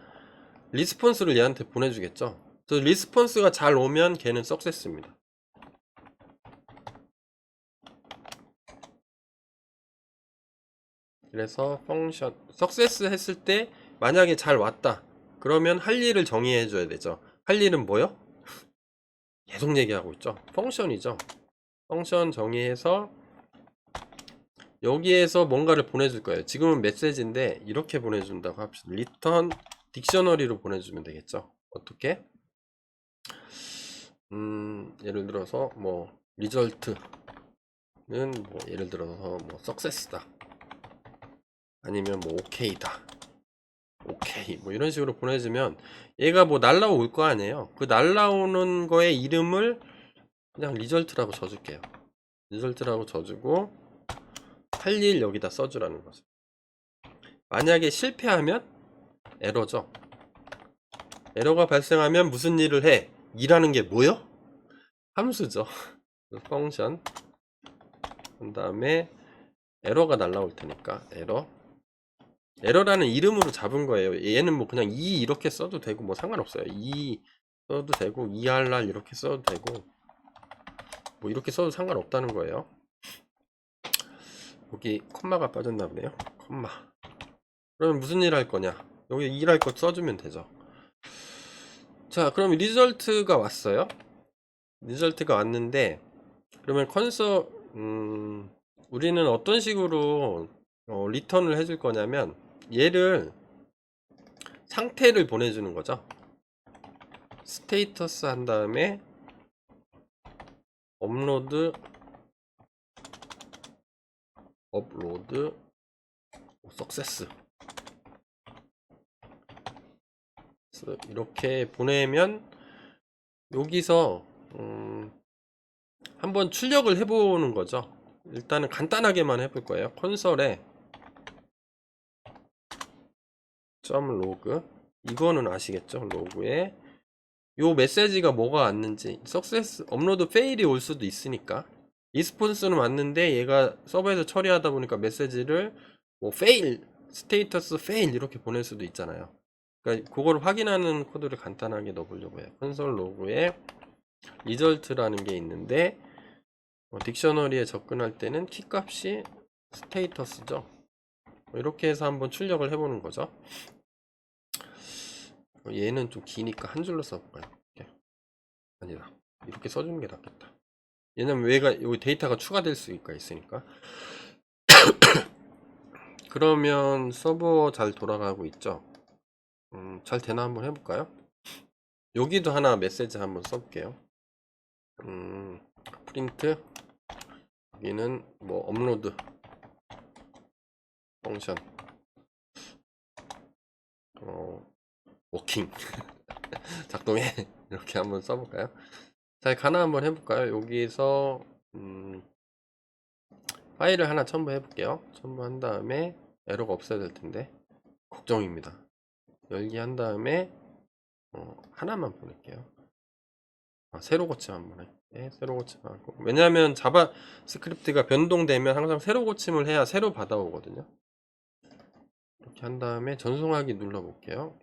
리스폰스를 얘한테 보내주겠죠. 그래서 리스폰스가 잘 오면 걔는 석세스입니다. 그래서 펑션 석세스 했을 때 만약에 잘 왔다 그러면 할 일을 정의해 줘야 되죠. 할 일은 뭐요? 계속 얘기하고 있죠. 펑션이죠. 펑션 정의해서 여기에서 뭔가를 보내줄 거예요. 지금은 메시지인데 이렇게 보내준다고 합시다. 리턴 딕셔너리로 보내주면 되겠죠. 어떻게? 예를 들어서 뭐 리절트는 뭐 예를 들어서 뭐 석세스다, 아니면 뭐 오케이다, 오케이 뭐 이런 식으로 보내주면 얘가 뭐 날라올 거 아니에요. 그 날라오는 거의 이름을 그냥 리절트라고 써줄게요. 리절트라고 써주고 할 일 여기다 써주라는 거죠. 만약에 실패하면 에러죠. 에러가 발생하면 무슨 일을 해? 일하는 게 뭐요? 함수죠. 펑션. 그 다음에 에러가 날라올 테니까 에러라는 이름으로 잡은 거예요. 얘는 뭐 그냥 이렇게 써도 되고 뭐 상관없어요. 써도 되고 ERR 이렇게 써도 되고 뭐 이렇게 써도 상관없다는 거예요. 여기 콤마가 빠졌나 보네요. 콤마. 그러면 무슨 일 할 거냐? 여기 일할 거 써주면 되죠. 자, 그럼 리절트가 왔어요. 리절트가 왔는데, 그러면 우리는 어떤 식으로 리턴을 해줄 거냐면, 얘를 상태를 보내주는 거죠. 스테이터스 한 다음에 업로드 석세스 이렇게 보내면 여기서 한번 출력을 해보는 거죠. 일단은 간단하게만 해볼 거예요. 콘솔에 .log 이거는 아시겠죠? 로그에 요 메시지가 뭐가 왔는지, 석세스 업로드 페일이 올 수도 있으니까 리스폰스는 왔는데 얘가 서버에서 처리하다 보니까 메시지를 뭐 fail, 스테이터스 fail 이렇게 보낼 수도 있잖아요. 그러니까 그걸 확인하는 코드를 간단하게 넣어보려고 해요. 콘솔 로그에 리절트라는 게 있는데 딕셔너리에 접근할 때는 키값이 스테이터스죠. 이렇게 해서 한번 출력을 해보는 거죠. 얘는 좀 기니까 한 줄로 써볼까요? 이렇게. 아니다, 이렇게 써주는 게 낫겠다. 왜냐면 얘가 여기 데이터가 추가될 수가 있으니까. 그러면 서버 잘 돌아가고 있죠. 잘 되나 한번 해볼까요? 여기도 하나 메시지 한번 써볼게요. 프린트, 여기는 뭐 업로드 펑션 워킹 작동해 이렇게 한번 써볼까요? 잘 가나 한번 해볼까요? 여기서 파일을 하나 첨부해 볼게요. 첨부한 다음에 에러가 없어야 될 텐데 걱정입니다. 열기 한 다음에 하나만 보낼게요. 새로 고침 한번 할게. 새로 고침하고, 왜냐하면 자바스크립트가 변동되면 항상 새로 고침을 해야 새로 받아오거든요. 이렇게 한 다음에 전송하기 눌러 볼게요.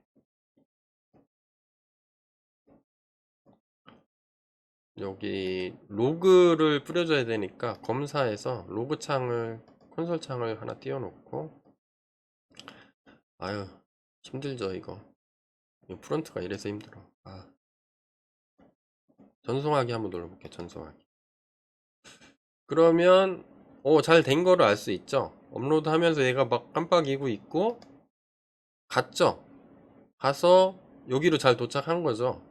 여기 로그를 뿌려줘야 되니까 검사해서 로그 창을, 콘솔 창을 하나 띄워놓고, 아유 힘들죠 이거. 프론트가 이래서 힘들어. 전송하기 한번 눌러볼게요. 전송하기. 그러면 잘 된 거를 알 수 있죠. 업로드 하면서 얘가 막 깜빡이고 있고 갔죠. 가서 여기로 잘 도착한 거죠.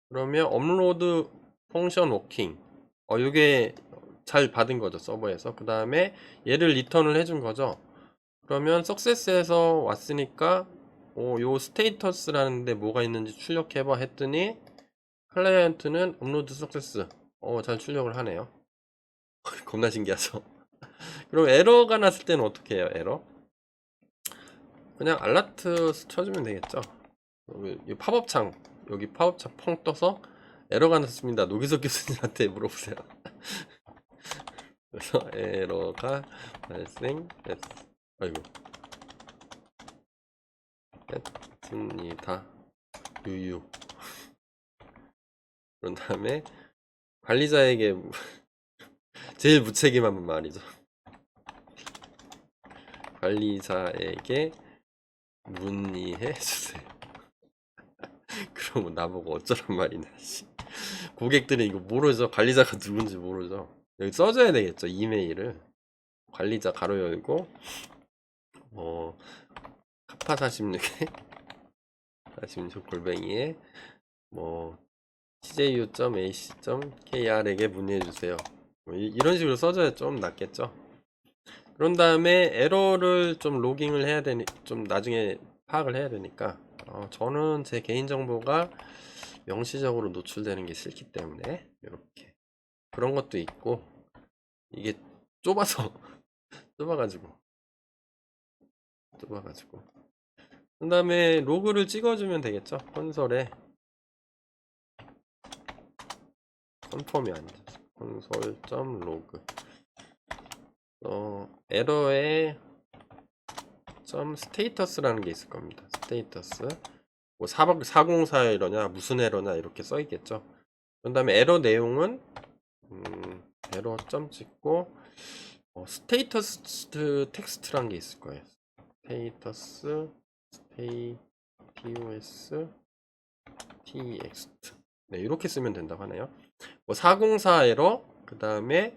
그러면 업로드 펑션 워킹, 이게 잘 받은 거죠, 서버에서. 그 다음에 얘를 리턴을 해준 거죠. 그러면 석세스에서 왔으니까 요 스테이터스라는데 뭐가 있는지 출력해봐 했더니 클라이언트는 업로드 석세스, 잘 출력을 하네요. 겁나 신기하죠. 그럼 에러가 났을 때는 어떻게 해요? 에러 그냥 알라트 쳐주면 되겠죠. 이 팝업 창, 여기 팝업 창 펑 떠서 에러가 났습니다. 노기석 교수님한테 물어보세요. 그래서 에러가 발생했, 아이고, 했습니다. 유유. 그런 다음에 관리자에게 제일 무책임한 말이죠. 관리자에게 문의해 주세요. 그러면 나보고 어쩌란 말이냐. 고객들은 이거 모르죠. 관리자가 누군지 모르죠. 여기 써줘야 되겠죠. 이메일을 관리자 가로 열고 카파 46에 46 골뱅이에 tju.ac.kr에게 문의해 주세요. 이런 식으로 써줘야 좀 낫겠죠. 그런 다음에 에러를 좀 로깅을 해야 되니, 좀 나중에 파악을 해야 되니까 저는 제 개인정보가 명시적으로 노출되는 게 싫기 때문에 이렇게 그런 것도 있고, 이게 좁아서 좁아가지고 그 다음에 로그를 찍어주면 되겠죠. 콘솔에 컨펌이 아니죠. 콘솔.로그 에러에 스테이터스라는 게 있을 겁니다. 스테이터스 뭐 404 에러냐 무슨 에러냐 이렇게 써 있겠죠. 그 다음에 에러 내용은 에러 점 찍고 스테이터스 텍스트라는 게 있을 거예요. 스테이터스 TOS TXT, 네, 이렇게 쓰면 된다고 하네요. 404 에러, 그 다음에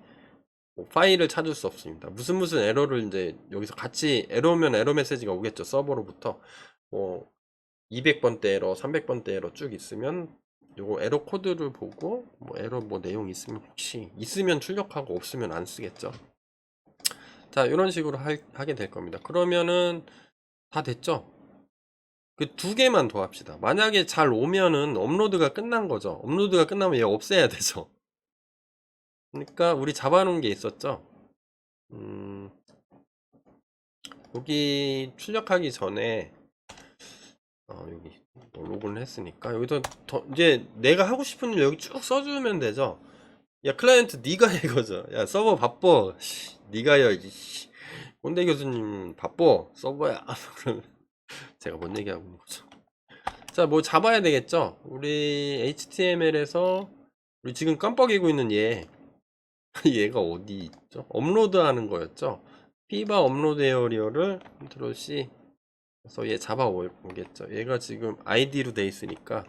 파일을 찾을 수 없습니다. 무슨 에러를 이제 여기서 같이 에러면 에러 메시지가 오겠죠. 서버로부터 200번대 에러, 300번대 에러 쭉 있으면 요거 에러 코드를 보고 에러 내용 있으면 혹시 있으면 출력하고 없으면 안 쓰겠죠. 자, 이런 식으로 하게 될 겁니다. 그러면은 다 됐죠. 그 두 개만 더 합시다. 만약에 잘 오면은 업로드가 끝난 거죠. 업로드가 끝나면 얘 없애야 되죠. 그러니까 우리 잡아놓은 게 있었죠. 여기 출력하기 전에 여기 로그를 했으니까 여기서 이제 내가 하고 싶은 일 여기 쭉 써주면 되죠. 야 클라이언트 네가 해 이거죠. 야 서버 바빠. 네가 해야지. 꼰대 교수님 바빠. 서버야. 그러면 제가 뭔 얘기하고 있는 거죠. 자, 뭐 잡아야 되겠죠. 우리 HTML에서 우리 지금 깜빡이고 있는 얘가 어디 있죠? 업로드 하는 거였죠. 피바 업로드 에어리어를 컨트롤 C 그래서 얘 잡아 오겠죠. 얘가 지금 id로 돼 있으니까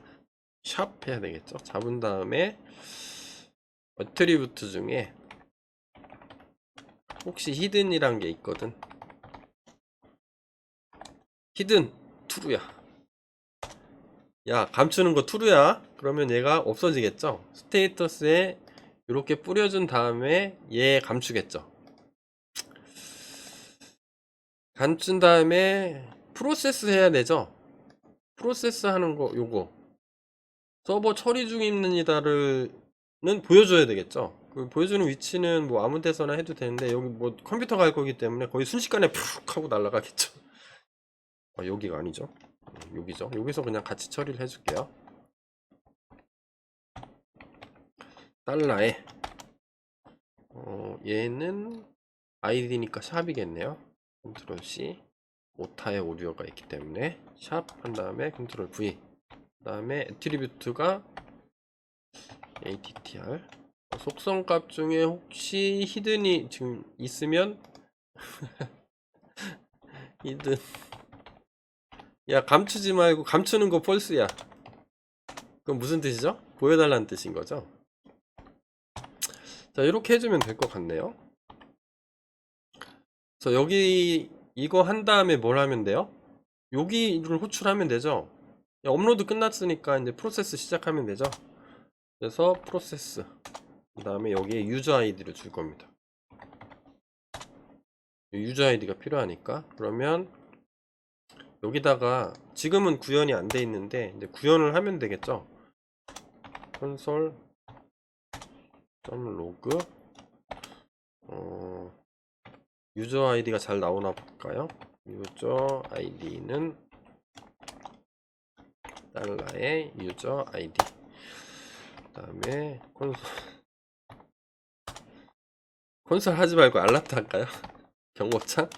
샵 해야 되겠죠. 잡은 다음에 어트리뷰트 중에 혹시 히든이란 게 있거든. 히든 트루야. 야 감추는 거 트루야. 그러면 얘가 없어지겠죠. 스테이터스에 이렇게 뿌려준 다음에 얘 감추겠죠. 감춘 다음에 프로세스 해야 되죠. 프로세스 하는 거 요거 서버 처리 중입니다를 보여줘야 되겠죠. 그 보여주는 위치는 뭐 아무 데서나 해도 되는데 여기 뭐 컴퓨터 갈 거기 때문에 거의 순식간에 푹 하고 날아가겠죠. 여기가 아니죠. 여기죠. 여기서 그냥 같이 처리를 해줄게요. 달러에 얘는 아이디니까 샵이겠네요. 컨트롤 C 오타의 오류가 있기 때문에 샵 한 다음에 컨트롤 V 그 다음에 애트리뷰트가 attr 속성값 중에 혹시 히든이 지금 있으면 히든 야 감추지 말고 감추는 거 펄스야. 그건 무슨 뜻이죠? 보여달라는 뜻인 거죠. 자 이렇게 해주면 될 것 같네요. 그래서 여기 이거 한 다음에 뭘 하면 돼요? 여기를 호출하면 되죠. 야, 업로드 끝났으니까 이제 프로세스 시작하면 되죠. 그래서 프로세스 그 다음에 여기에 유저 아이디를 줄 겁니다. 유저 아이디가 필요하니까 그러면 여기다가 지금은 구현이 안 돼 있는데 이제 구현을 하면 되겠죠. 콘솔 .log 유저 아이디가 잘 나오나 볼까요? 유저 아이디는 달러의 유저 아이디 그 다음에 콘솔 하지 말고 알라트 할까요? 경고창?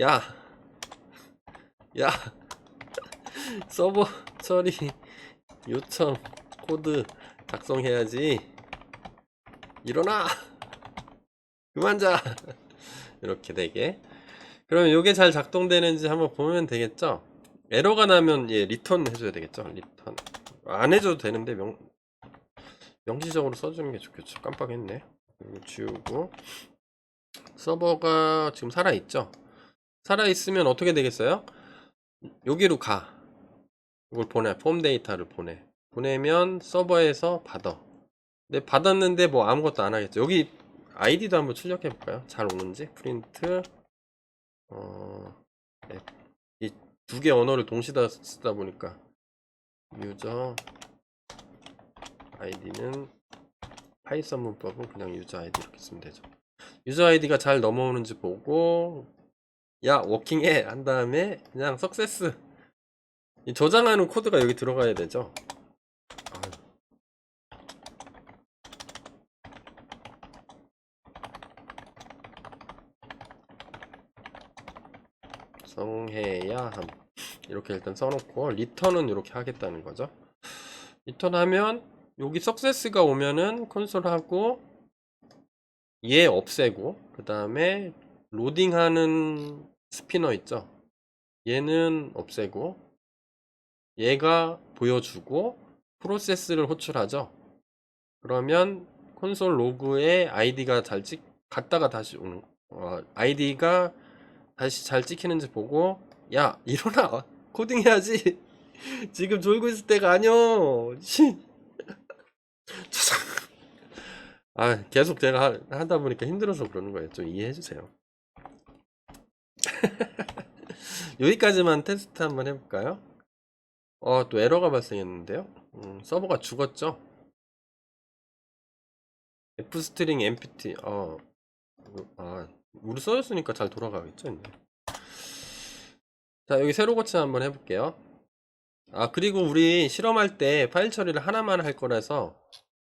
야 서버 처리 요청 코드 작성해야지. 일어나 그만 자. 이렇게 되게 그러면 이게 잘 작동되는지 한번 보면 되겠죠. 에러가 나면 얘 리턴 해줘야 되겠죠. 리턴 안 해줘도 되는데 명시적으로 써주는 게 좋겠죠. 깜빡했네. 이거 지우고 서버가 지금 살아있죠. 살아있으면 어떻게 되겠어요? 여기로 가. 이걸 보내. 폼 데이터를 보내면 서버에서 받아. 근데 받았는데 뭐 아무것도 안 하겠죠. 여기 아이디도 한번 출력해 볼까요? 잘 오는지. 프린트 네. 이 두 개 언어를 동시에 쓰다 보니까 유저 아이디는 파이썬 문법은 그냥 유저 아이디 이렇게 쓰면 되죠. 유저 아이디가 잘 넘어오는지 보고 야 워킹해 한 다음에 그냥 석세스 저장하는 코드가 여기 들어가야 되죠. 성해야 함 이렇게 일단 써놓고 리턴은 이렇게 하겠다는 거죠. 리턴하면 여기 석세스가 오면은 콘솔하고 얘 없애고 그 다음에 로딩하는 스피너 있죠. 얘는 없애고 얘가 보여주고 프로세스를 호출하죠. 그러면 콘솔 로그에 아이디가 갔다가 다시 오는 아이디가 다시 잘 찍히는지 보고 야 일어나 코딩 해야지. 지금 졸고 있을 때가 아니여. 계속 제가 하다 보니까 힘들어서 그러는 거예요. 좀 이해해 주세요. 여기까지만 테스트 한번 해볼까요? 또 에러가 발생했는데요. 서버가 죽었죠. fstring empty 우리 써줬으니까 잘 돌아가겠죠. 이제. 자 여기 새로 고침 한번 해볼게요. 그리고 우리 실험할 때 파일 처리를 하나만 할 거라서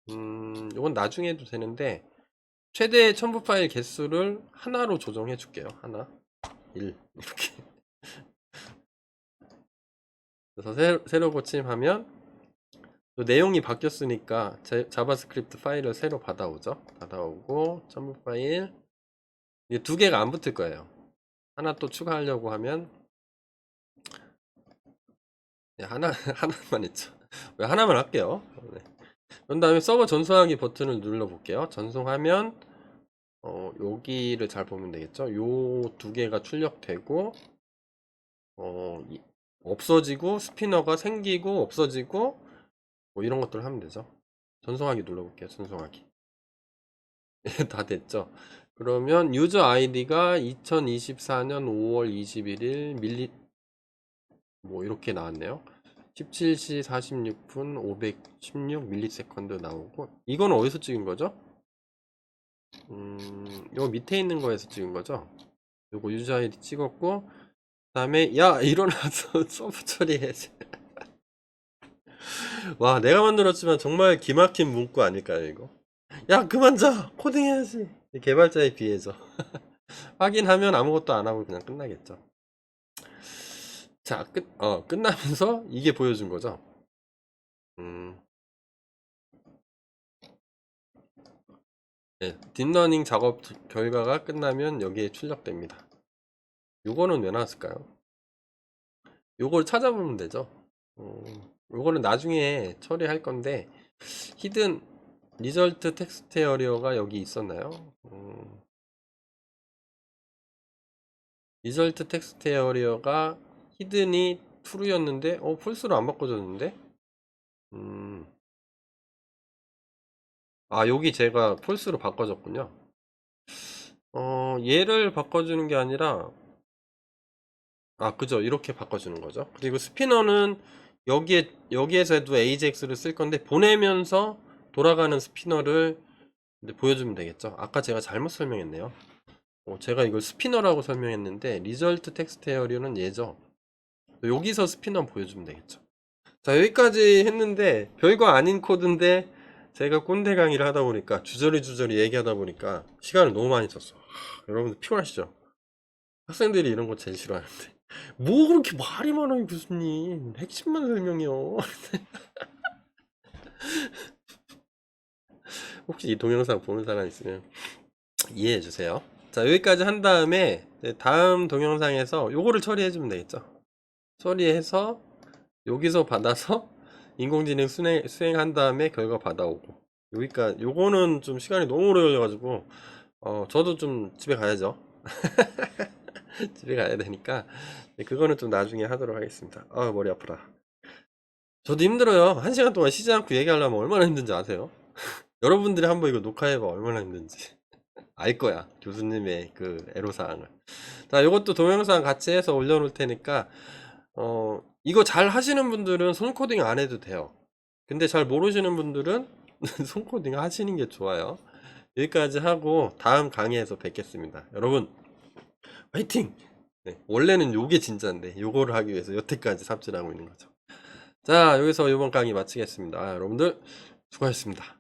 이건 나중에 해도 되는데 최대 첨부 파일 개수를 하나로 조정해 줄게요. 하나 1 이렇게. 그래서 새로 고침하면 또 내용이 바뀌었으니까 자바스크립트 파일을 새로 받아오죠. 받아오고 첨부 파일 이게 두 개가 안 붙을 거예요. 하나 또 추가하려고 하면 하나만 했죠. 왜 하나만 할게요. 네. 그런 다음에 서버 전송하기 버튼을 눌러 볼게요. 전송하면 여기를 잘 보면 되겠죠. 요 두 개가 출력되고 없어지고 스피너가 생기고 없어지고 뭐 이런 것들을 하면 되죠. 전송하기 눌러 볼게요. 전송하기. 다 됐죠. 그러면 유저 아이디가 2024년 5월 21일 밀리 뭐 이렇게 나왔네요. 17시 46분 516 밀리세컨드 나오고 이건 어디서 찍은 거죠? 요 밑에 있는 거에서 찍은 거죠. 요거 유저 아이디 찍었고 그 다음에 야 일어나서 서브 처리해야지. 와 내가 만들었지만 정말 기막힌 문구 아닐까요 이거? 야 그만 자 코딩해야지. 개발자에 비해서 확인하면 아무것도 안 하고 그냥 끝나겠죠. 자 끝나면서 이게 보여준 거죠. 네, 딥러닝 작업 결과가 끝나면 여기에 출력됩니다. 요거는 왜 나왔을까요? 요걸 찾아보면 되죠. 요거는 나중에 처리할 건데 히든 리절트 텍스트 에어리어가 여기 있었나요? 리절트 텍스트 에어리어가 히든이 true였는데 false로 안 바꿔줬는데 여기 제가 false로 바꿔줬군요. 얘를 바꿔주는 게 아니라 그죠. 이렇게 바꿔주는 거죠. 그리고 스피너는 여기에서 해도 AJAX를 쓸 건데 보내면서 돌아가는 스피너를 보여주면 되겠죠. 아까 제가 잘못 설명했네요. 제가 이걸 스피너라고 설명했는데 리절트 텍스트 에어리어는 얘죠. 여기서 스피너 보여주면 되겠죠. 자 여기까지 했는데 별거 아닌 코드인데 제가 꼰대 강의를 하다 보니까 주저리 얘기하다 보니까 시간을 너무 많이 썼어. 여러분들 피곤하시죠? 학생들이 이런 거 제일 싫어하는데 뭐 그렇게 말이 많아요 교수님, 핵심만 설명이요. 혹시 이 동영상 보는 사람 있으면 이해해 주세요. 자 여기까지 한 다음에 다음 동영상에서 요거를 처리해 주면 되겠죠. 처리해서 여기서 받아서 인공지능 수행한 다음에 결과 받아오고 여기까지. 요거는 좀 시간이 너무 오래 걸려가지고 저도 좀 집에 가야죠. 집에 가야 되니까 그거는 좀 나중에 하도록 하겠습니다. 머리 아프다. 저도 힘들어요. 1시간 동안 쉬지 않고 얘기하려면 얼마나 힘든지 아세요? 여러분들이 한번 이거 녹화해봐 얼마나 힘든지 알 거야. 교수님의 그 애로사항을. 자 요것도 동영상 같이 해서 올려놓을 테니까 이거 잘 하시는 분들은 손코딩 안 해도 돼요. 근데 잘 모르시는 분들은 손코딩 하시는 게 좋아요. 여기까지 하고 다음 강의에서 뵙겠습니다. 여러분 화이팅! 네, 원래는 요게 진짜인데 요거를 하기 위해서 여태까지 삽질하고 있는 거죠. 자 여기서 이번 강의 마치겠습니다. 여러분들 수고하셨습니다.